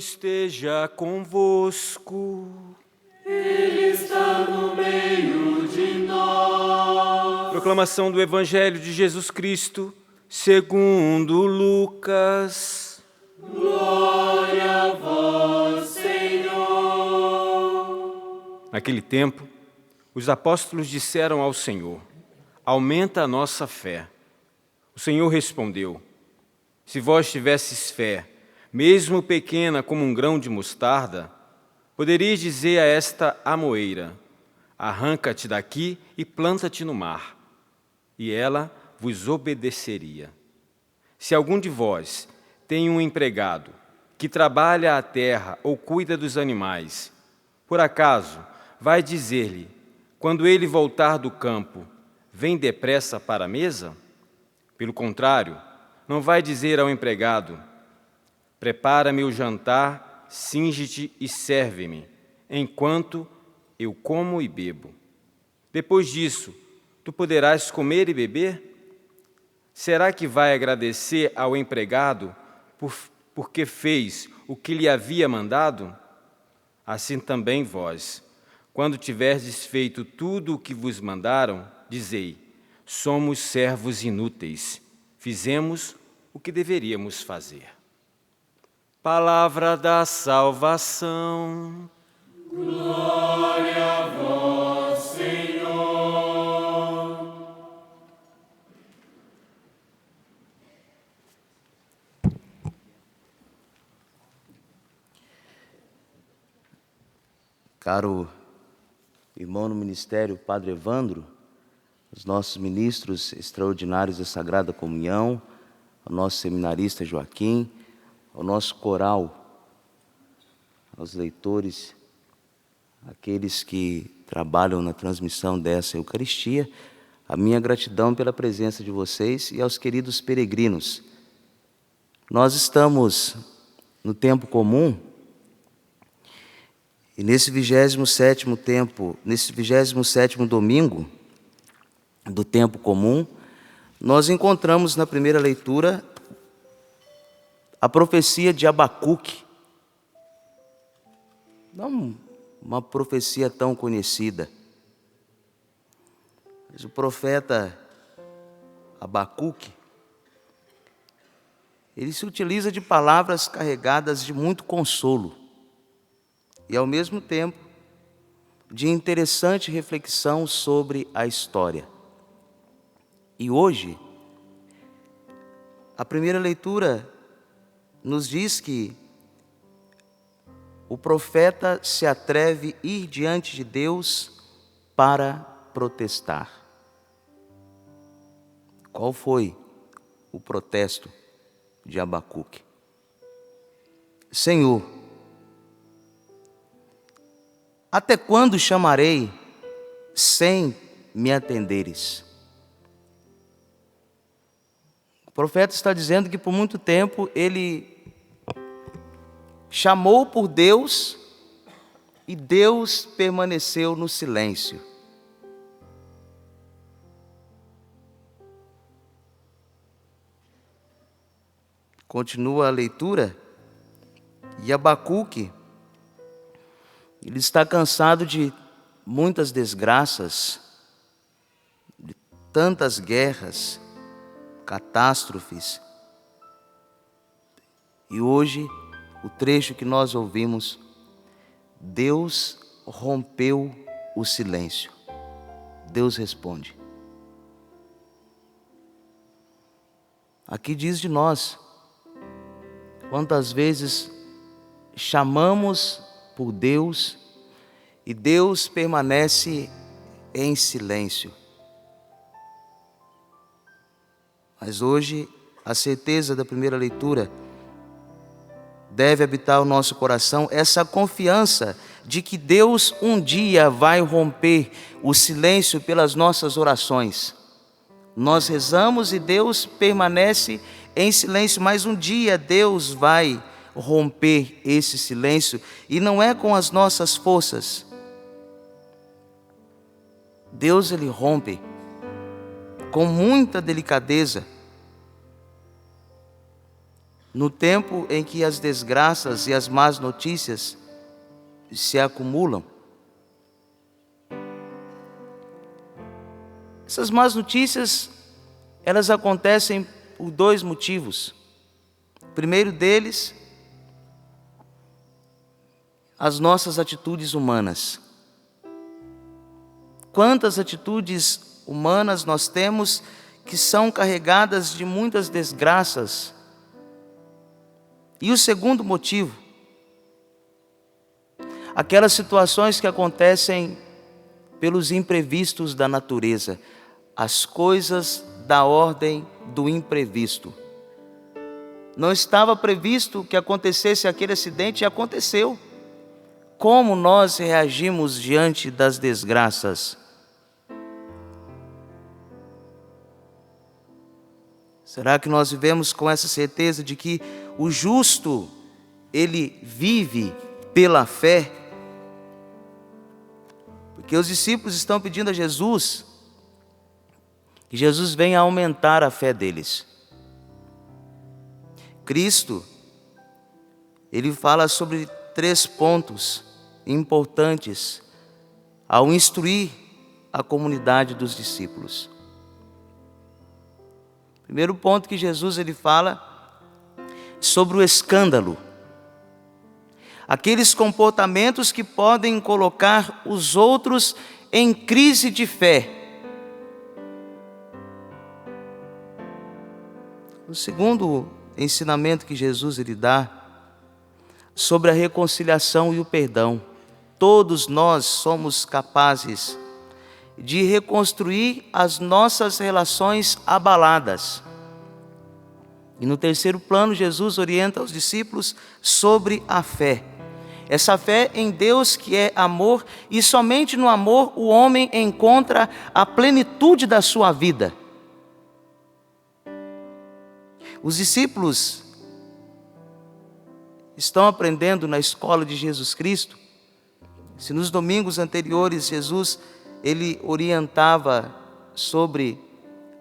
esteja convosco. Ele está no meio de nós. Proclamação do Evangelho de Jesus Cristo, segundo Lucas. Glória a vós, Senhor. Naquele tempo, os apóstolos disseram ao Senhor: aumenta a nossa fé. O Senhor respondeu: se vós tivesses fé, mesmo pequena como um grão de mostarda, poderíeis dizer a esta amoeira: arranca-te daqui e planta-te no mar, e ela vos obedeceria. Se algum de vós tem um empregado que trabalha a terra ou cuida dos animais, por acaso vai dizer-lhe, quando ele voltar do campo: vem depressa para a mesa? Pelo contrário, não vai dizer ao empregado: prepara-me o jantar, cinge-te e serve-me, enquanto eu como e bebo. Depois disso, tu poderás comer e beber? Será que vai agradecer ao empregado porque fez o que lhe havia mandado? Assim também vós, quando tiverdes feito tudo o que vos mandaram, dizei: somos servos inúteis, fizemos o que deveríamos fazer. Palavra da salvação. Glória a vós, Senhor. Caro irmão no ministério, Padre Evandro, os nossos ministros extraordinários da Sagrada Comunhão, ao nosso seminarista Joaquim, ao nosso coral, aos leitores, aqueles que trabalham na transmissão dessa Eucaristia, a minha gratidão pela presença de vocês e aos queridos peregrinos. Nós estamos no tempo comum e nesse 27º domingo do tempo comum, nós encontramos na primeira leitura a profecia de Abacuque. Não uma profecia tão conhecida, mas o profeta Abacuque, ele se utiliza de palavras carregadas de muito consolo e, ao mesmo tempo, de interessante reflexão sobre a história. E hoje, a primeira leitura nos diz que o profeta se atreve a ir diante de Deus para protestar. Qual foi o protesto de Abacuque? Senhor, até quando chamarei sem me atenderes? O profeta está dizendo que por muito tempo ele chamou por Deus e Deus permaneceu no silêncio. Continua a leitura e Abacuque, ele está cansado de muitas desgraças, de tantas guerras, catástrofes. E hoje, o trecho que nós ouvimos, Deus rompeu o silêncio. Deus responde. Aqui diz de nós, quantas vezes chamamos por Deus e Deus permanece em silêncio. Mas hoje, a certeza da primeira leitura deve habitar o nosso coração, essa confiança de que Deus um dia vai romper o silêncio pelas nossas orações. Nós rezamos e Deus permanece em silêncio, mas um dia Deus vai romper esse silêncio, e não é com as nossas forças. Deus, ele rompe com muita delicadeza. no tempo em que as desgraças e as más notícias se acumulam. Essas más notícias, elas acontecem por dois motivos. O primeiro deles, as nossas atitudes humanas. Quantas atitudes humanas nós temos que são carregadas de muitas desgraças. E o segundo motivo, aquelas situações que acontecem pelos imprevistos da natureza, as coisas da ordem do imprevisto. Não estava previsto que acontecesse aquele acidente e aconteceu. Como nós reagimos diante das desgraças? Será que nós vivemos com essa certeza de que o justo, ele vive pela fé? Porque os discípulos estão pedindo a Jesus que Jesus venha aumentar a fé deles. Cristo, ele fala sobre 3 pontos importantes ao instruir a comunidade dos discípulos. Primeiro ponto que Jesus ele fala sobre o escândalo. Aqueles comportamentos que podem colocar os outros em crise de fé. O segundo ensinamento que Jesus ele dá sobre a reconciliação e o perdão. Todos nós somos capazes de reconstruir as nossas relações abaladas. E no terceiro plano, Jesus orienta os discípulos sobre a fé. Essa fé em Deus que é amor, e somente no amor o homem encontra a plenitude da sua vida. Os discípulos estão aprendendo na escola de Jesus Cristo. Se nos domingos anteriores Jesus ele orientava sobre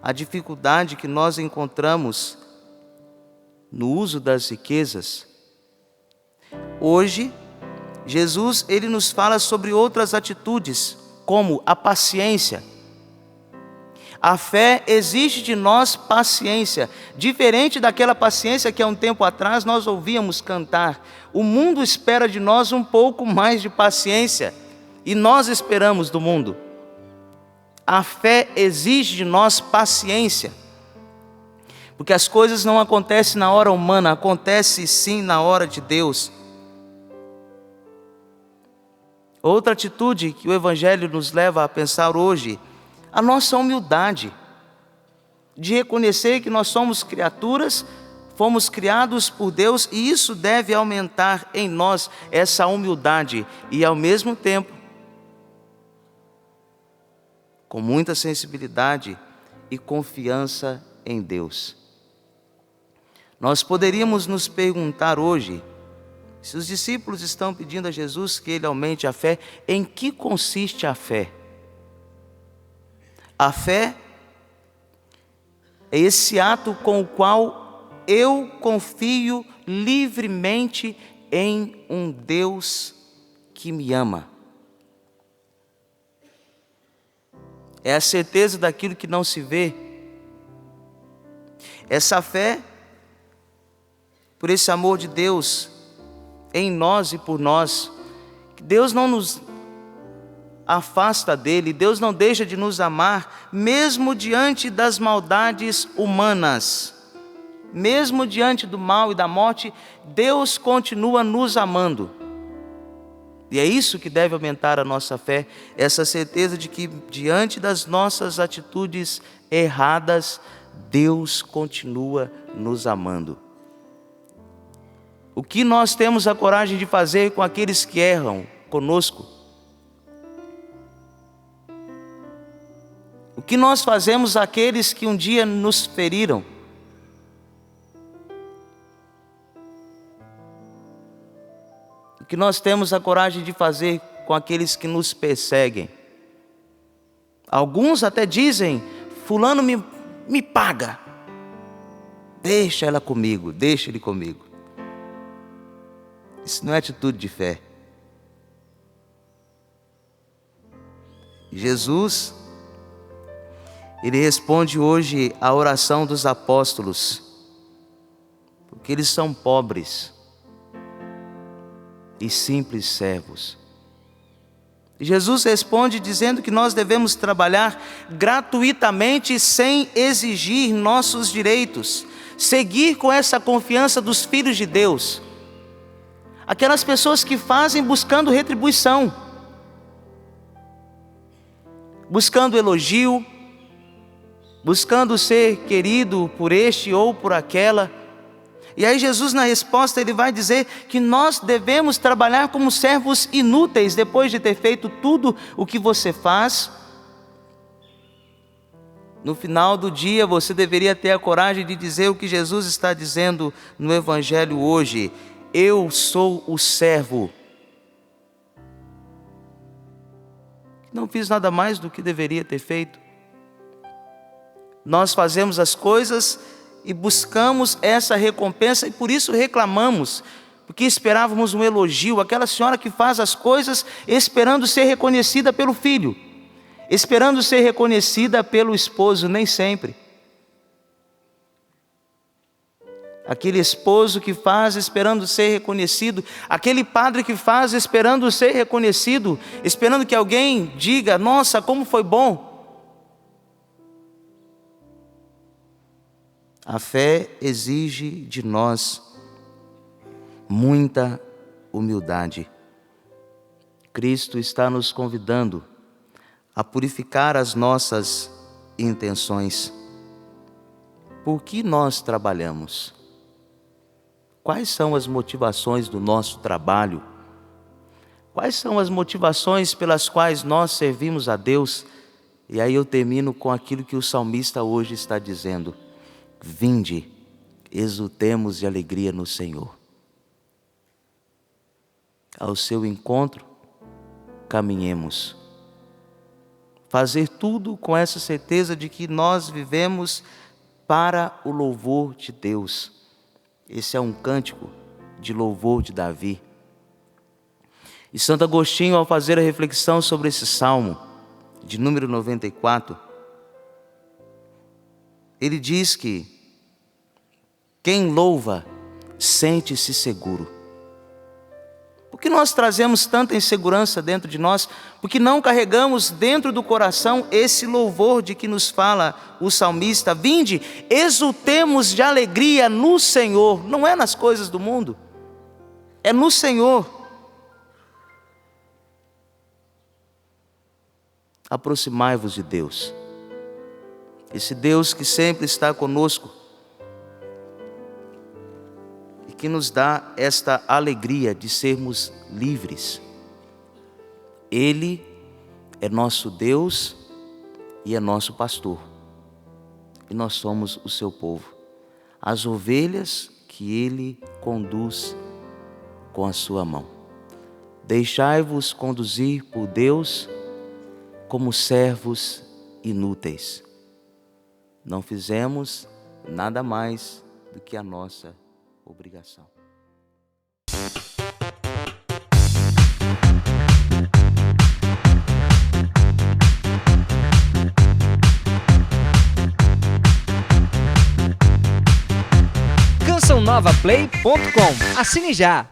a dificuldade que nós encontramos no uso das riquezas, hoje Jesus ele nos fala sobre outras atitudes, como a paciência. A fé exige de nós paciência, diferente daquela paciência que há um tempo atrás nós ouvíamos cantar. O mundo espera de nós um pouco mais de paciência, e nós esperamos do mundo. A fé exige de nós paciência, porque as coisas não acontecem na hora humana, acontecem sim na hora de Deus. Outra atitude que o Evangelho nos leva a pensar hoje, a nossa humildade, de reconhecer que nós somos criaturas, fomos criados por Deus, e isso deve aumentar em nós essa humildade, e ao mesmo tempo, com muita sensibilidade e confiança em Deus. Nós poderíamos nos perguntar hoje, se os discípulos estão pedindo a Jesus que Ele aumente a fé, em que consiste a fé? A fé é esse ato com o qual eu confio livremente em um Deus que me ama. É a certeza daquilo que não se vê. Essa fé, por esse amor de Deus em nós e por nós, Deus não nos afasta dele, Deus não deixa de nos amar, mesmo diante das maldades humanas, mesmo diante do mal e da morte, Deus continua nos amando. E é isso que deve aumentar a nossa fé, essa certeza de que diante das nossas atitudes erradas, Deus continua nos amando. O que nós temos a coragem de fazer com aqueles que erram conosco? O que nós fazemos àqueles que um dia nos feriram? O que nós temos a coragem de fazer com aqueles que nos perseguem? Alguns até dizem, fulano me paga. Deixa ela comigo, deixa ele comigo. Isso não é atitude de fé. Jesus, ele responde hoje à oração dos apóstolos, porque eles são pobres e simples servos. E Jesus responde dizendo que nós devemos trabalhar gratuitamente sem exigir nossos direitos, seguir com essa confiança dos filhos de Deus, aquelas pessoas que fazem buscando retribuição, buscando elogio, buscando ser querido por este ou por aquela. E aí Jesus, na resposta, ele vai dizer que nós devemos trabalhar como servos inúteis. Depois de ter feito tudo o que você faz, no final do dia você deveria ter a coragem de dizer o que Jesus está dizendo no Evangelho hoje: eu sou o servo, não fiz nada mais do que deveria ter feito. Nós fazemos as coisas e buscamos essa recompensa, e por isso reclamamos, porque esperávamos um elogio. Aquela senhora que faz as coisas esperando ser reconhecida pelo filho, esperando ser reconhecida pelo esposo, nem sempre. Aquele esposo que faz esperando ser reconhecido, aquele padre que faz esperando ser reconhecido, esperando que alguém diga: nossa, como foi bom. A fé exige de nós muita humildade. Cristo está nos convidando a purificar as nossas intenções. Por que nós trabalhamos? Quais são as motivações do nosso trabalho? Quais são as motivações pelas quais nós servimos a Deus? E aí eu termino com aquilo que o salmista hoje está dizendo: vinde, exultemos de alegria no Senhor. Ao seu encontro, caminhemos. Fazer tudo com essa certeza de que nós vivemos para o louvor de Deus. Esse é um cântico de louvor de Davi. E Santo Agostinho, ao fazer a reflexão sobre esse salmo, de número 94, ele diz que quem louva sente-se seguro. Por que nós trazemos tanta insegurança dentro de nós? Porque não carregamos dentro do coração esse louvor de que nos fala o salmista: vinde, exultemos de alegria no Senhor. Não é nas coisas do mundo, é no Senhor. Aproximai-vos de Deus, esse Deus que sempre está conosco e que nos dá esta alegria de sermos livres. Ele é nosso Deus e é nosso pastor, e nós somos o seu povo, as ovelhas que Ele conduz com a sua mão. Deixai-vos conduzir por Deus como servos inúteis. Não fizemos nada mais do que a nossa obrigação. cançãonovaplay.com. Assine já!